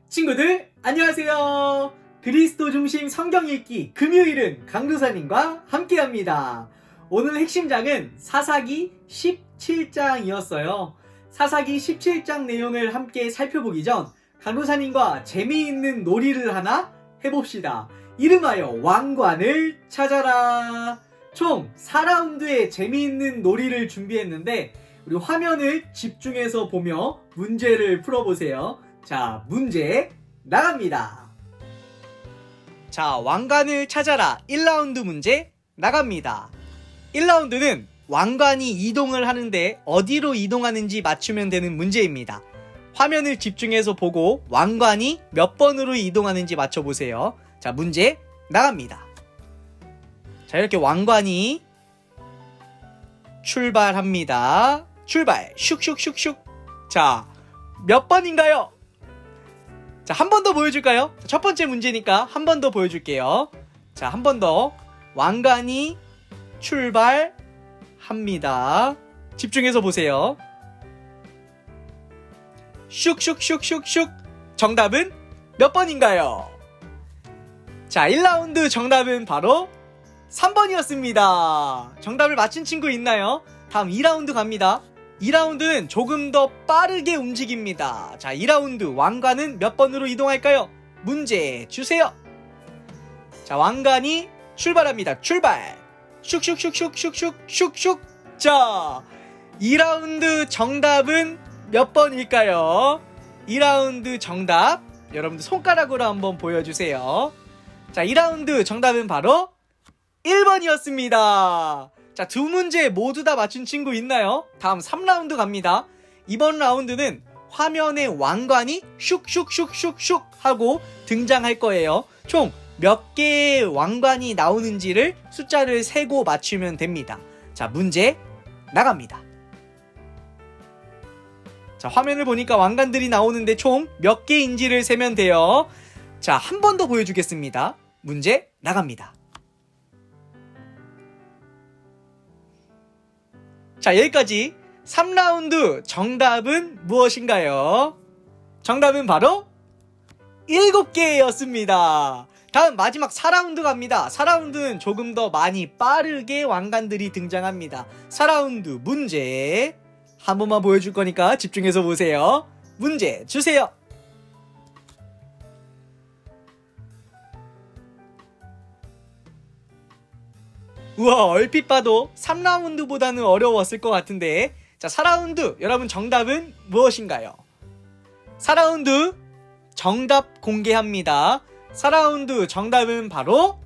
친구들 안녕하세요. 그리스도 중심 성경 읽기 금요일은 강도사님과 함께합니다. 오늘 핵심장은 사사기 17장이었어요. 사사기 17장 내용을 함께 살펴보기 전 강도사님과 재미있는 놀이를 하나 해봅시다. 이름하여 왕관을 찾아라. 총 4라운드의 재미있는 놀이를 준비했는데 우리 화면을 집중해서 보며 문제를 풀어보세요. 자, 문제 나갑니다. 자, 왕관을 찾아라 1라운드 문제 나갑니다. 1라운드는 왕관이 이동을 하는데 어디로 이동하는지 맞추면 되는 문제입니다. 화면을 집중해서 보고 왕관이 몇 번으로 이동하는지 맞춰보세요. 자, 문제 나갑니다. 자, 이렇게 왕관이 출발합니다. 출발 슉슉슉슉. 자, 몇 번인가요? 자, 한 번 더 보여줄까요? 첫 번째 문제니까 한 번 더 보여줄게요. 자, 한 번 더. 왕관이 출발합니다. 집중해서 보세요. 슉슉슉슉슉. 정답은 몇 번인가요? 자, 1라운드 정답은 바로 3번이었습니다. 정답을 맞힌 친구 있나요? 다음 2라운드 갑니다. 2라운드는 조금 더 빠르게 움직입니다. 자, 2라운드 왕관은 몇 번으로 이동할까요? 문제 주세요. 자, 왕관이 출발합니다. 출발. 슉슉슉슉슉슉슉슉. 자, 2라운드 정답은 몇 번일까요? 2라운드 정답 여러분들 손가락으로 한번 보여주세요. 자, 2라운드 정답은 바로 1번이었습니다. 자, 두 문제 모두 다 맞춘 친구 있나요? 다음 3라운드 갑니다. 이번 라운드는 화면에 왕관이 슉슉슉슉슉 하고 등장할 거예요. 총 몇 개의 왕관이 나오는지를 숫자를 세고 맞추면 됩니다. 자, 문제 나갑니다. 자, 화면을 보니까 왕관들이 나오는데 총 몇 개인지를 세면 돼요. 자, 한 번 더 보여주겠습니다. 문제 나갑니다. 자, 여기까지 3라운드 정답은 무엇인가요? 정답은 바로 7개였습니다. 다음 마지막 4라운드 갑니다. 4라운드는 조금 더 많이 빠르게 왕관들이 등장합니다. 4라운드 문제 한 번만 보여줄 거니까 집중해서 보세요. 문제 주세요. 우와, 얼핏 봐도 3라운드보다는 어려웠을 것 같은데, 자, 4라운드 여러분 정답은 무엇인가요? 4라운드 정답 공개합니다. 4라운드 정답은 바로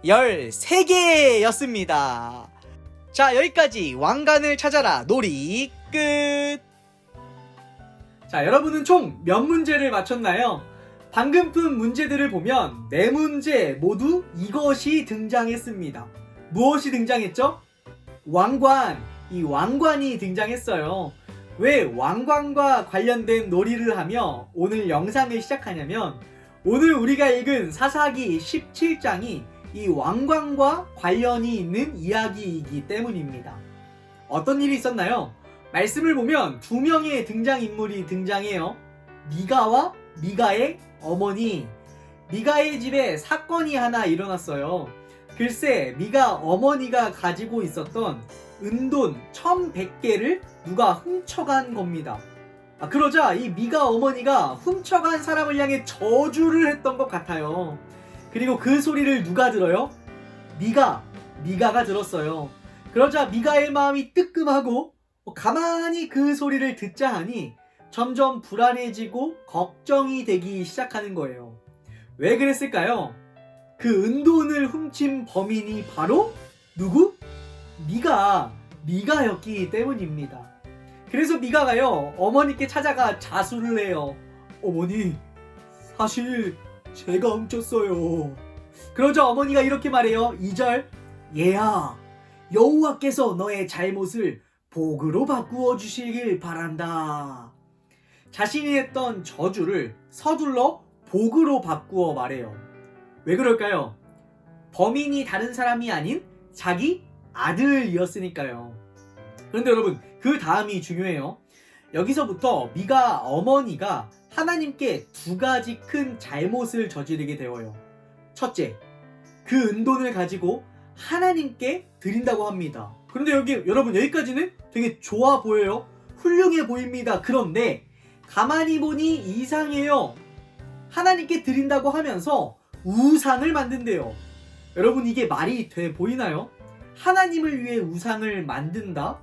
13개였습니다. 자, 여기까지 왕관을 찾아라 놀이 끝. 자, 여러분은 총 몇 문제를 맞췄나요? 방금 푼 문제들을 보면 4문제 모두 이것이 등장했습니다. 무엇이 등장했죠? 왕관. 이 왕관이 등장했어요. 왜 왕관과 관련된 놀이를 하며 오늘 영상을 시작하냐면 오늘 우리가 읽은 사사기 17장이 이 왕관과 관련이 있는 이야기이기 때문입니다. 어떤 일이 있었나요? 말씀을 보면 2명의 등장인물이 등장해요. 미가와 미가의 어머니. 미가의 집에 사건이 하나 일어났어요. 글쎄, 미가 어머니가 가지고 있었던 은돈 1100개를 누가 훔쳐간 겁니다. 그러자 이 미가 어머니가 훔쳐간 사람을 향해 저주를 했던 것 같아요. 그리고 그 소리를 누가 들어요? 미가가 들었어요. 그러자 미가의 마음이 뜨끔하고 가만히 그 소리를 듣자 하니 점점 불안해지고 걱정이 되기 시작하는 거예요. 왜 그랬을까요? 그 은돈을 훔친 범인이 바로 누구? 미가였기 때문입니다. 그래서 미가가요, 어머니께 찾아가 자수를 해요. 어머니, 사실 제가 훔쳤어요. 그러자 어머니가 이렇게 말해요. 2절, 얘야, 여호와께서 너의 잘못을 복으로 바꾸어 주시길 바란다. 자신이 했던 저주를 서둘러 복으로 바꾸어 말해요. 왜 그럴까요? 범인이 다른 사람이 아닌 자기 아들이었으니까요. 그런데 여러분, 그 다음이 중요해요. 여기서부터 미가 어머니가 하나님께 두 가지 큰 잘못을 저지르게 되어요. 첫째, 그 은돈을 가지고 하나님께 드린다고 합니다. 그런데 여러분 여기까지는 되게 좋아 보여요. 훌륭해 보입니다. 그런데 가만히 보니 이상해요. 하나님께 드린다고 하면서 우상을 만든대요. 여러분 이게 말이 돼 보이나요? 하나님을 위해 우상을 만든다?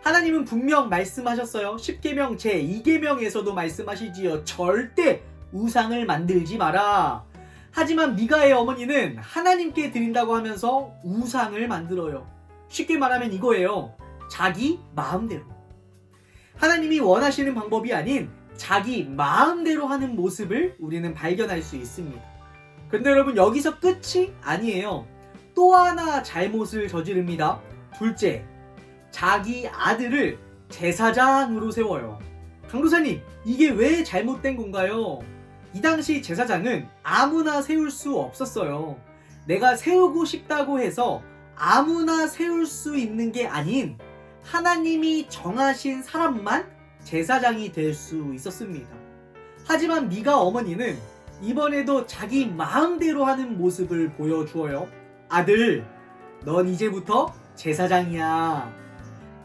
하나님은 분명 말씀하셨어요. 10계명 제2계명에서도 말씀하시지요. 절대 우상을 만들지 마라. 하지만 미가의 어머니는 하나님께 드린다고 하면서 우상을 만들어요. 쉽게 말하면 이거예요. 자기 마음대로. 하나님이 원하시는 방법이 아닌 자기 마음대로 하는 모습을 우리는 발견할 수 있습니다. 그런데 여러분 여기서 끝이 아니에요. 또 하나 잘못을 저지릅니다. 둘째, 자기 아들을 제사장으로 세워요. 강도사님, 이게 왜 잘못된 건가요? 이 당시 제사장은 아무나 세울 수 없었어요. 내가 세우고 싶다고 해서 아무나 세울 수 있는 게 아닌 하나님이 정하신 사람만 제사장이 될 수 있었습니다. 하지만 미가 어머니는 이번에도 자기 마음대로 하는 모습을 보여주어요. 아들, 넌 이제부터 제사장이야.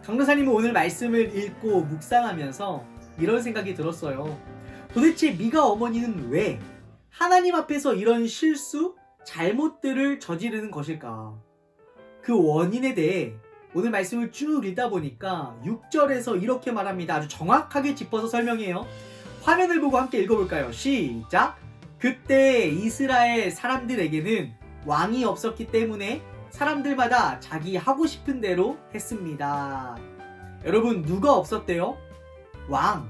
강도사님은 오늘 말씀을 읽고 묵상하면서 이런 생각이 들었어요. 도대체 미가 어머니는 왜 하나님 앞에서 이런 실수, 잘못들을 저지르는 것일까? 그 원인에 대해 오늘 말씀을 쭉 읽다 보니까 6절에서 이렇게 말합니다. 아주 정확하게 짚어서 설명해요. 화면을 보고 함께 읽어볼까요? 시작! 그때 이스라엘 사람들에게는 왕이 없었기 때문에 사람들마다 자기 하고 싶은 대로 했습니다. 여러분 누가 없었대요? 왕.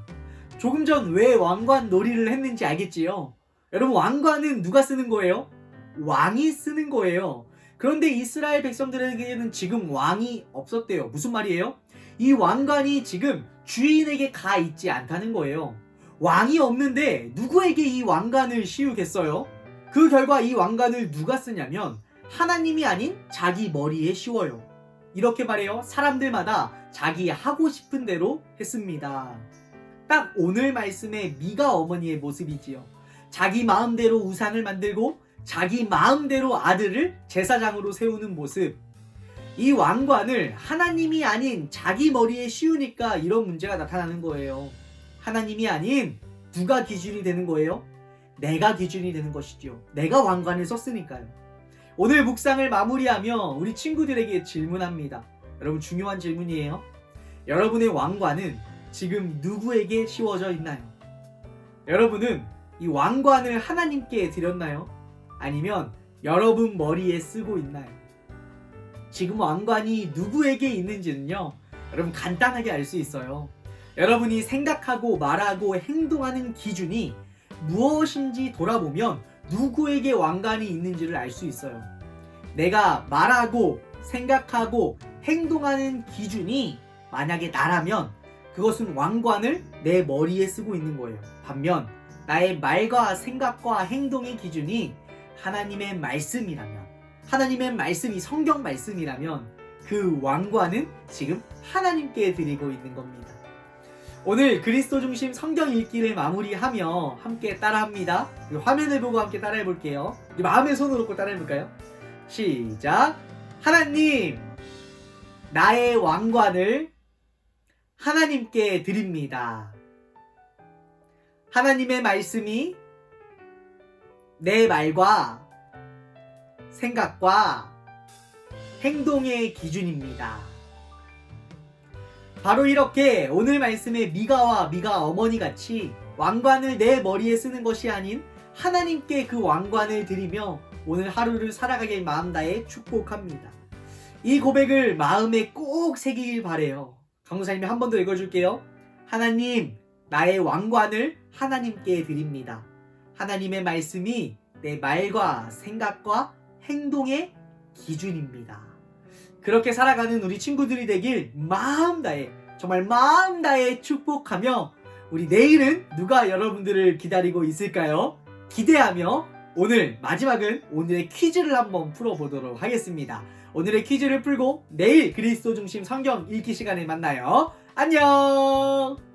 조금 전 왜 왕관 놀이를 했는지 알겠지요? 여러분 왕관은 누가 쓰는 거예요? 왕이 쓰는 거예요. 그런데 이스라엘 백성들에게는 지금 왕이 없었대요. 무슨 말이에요? 이 왕관이 지금 주인에게 가 있지 않다는 거예요. 왕이 없는데 누구에게 이 왕관을 씌우겠어요? 그 결과 이 왕관을 누가 쓰냐면 하나님이 아닌 자기 머리에 씌워요. 이렇게 말해요. 사람들마다 자기 하고 싶은 대로 했습니다. 딱 오늘 말씀의 미가 어머니의 모습이지요. 자기 마음대로 우상을 만들고 자기 마음대로 아들을 제사장으로 세우는 모습. 이 왕관을 하나님이 아닌 자기 머리에 씌우니까 이런 문제가 나타나는 거예요. 하나님이 아닌 누가 기준이 되는 거예요? 내가 기준이 되는 것이죠. 내가 왕관을 썼으니까요. 오늘 묵상을 마무리하며 우리 친구들에게 질문합니다. 여러분 중요한 질문이에요. 여러분의 왕관은 지금 누구에게 씌워져 있나요? 여러분은 이 왕관을 하나님께 드렸나요? 아니면 여러분 머리에 쓰고 있나요? 지금 왕관이 누구에게 있는지는요, 여러분 간단하게 알 수 있어요. 여러분이 생각하고 말하고 행동하는 기준이 무엇인지 돌아보면 누구에게 왕관이 있는지를 알 수 있어요. 내가 말하고 생각하고 행동하는 기준이 만약에 나라면 그것은 왕관을 내 머리에 쓰고 있는 거예요. 반면 나의 말과 생각과 행동의 기준이 하나님의 말씀이라면, 하나님의 말씀이 성경 말씀이라면 그 왕관은 지금 하나님께 드리고 있는 겁니다. 오늘 그리스도 중심 성경 읽기를 마무리하며 함께 따라합니다. 화면을 보고 함께 따라해 볼게요. 마음의 손으로 꼭 따라해 볼까요? 시작! 하나님, 나의 왕관을 하나님께 드립니다. 하나님의 말씀이 내 말과 생각과 행동의 기준입니다. 바로 이렇게 오늘 말씀의 미가와 미가 어머니 같이 왕관을 내 머리에 쓰는 것이 아닌 하나님께 그 왕관을 드리며 오늘 하루를 살아가길 마음 다해 축복합니다. 이 고백을 마음에 꼭 새기길 바래요. 강도사님이 한 번 더 읽어줄게요. 하나님, 나의 왕관을 하나님께 드립니다. 하나님의 말씀이 내 말과 생각과 행동의 기준입니다. 그렇게 살아가는 우리 친구들이 되길 마음 다해, 정말 마음 다해 축복하며 우리 내일은 누가 여러분들을 기다리고 있을까요? 기대하며 오늘 마지막은 오늘의 퀴즈를 한번 풀어보도록 하겠습니다. 오늘의 퀴즈를 풀고 내일 그리스도 중심 성경 읽기 시간에 만나요. 안녕!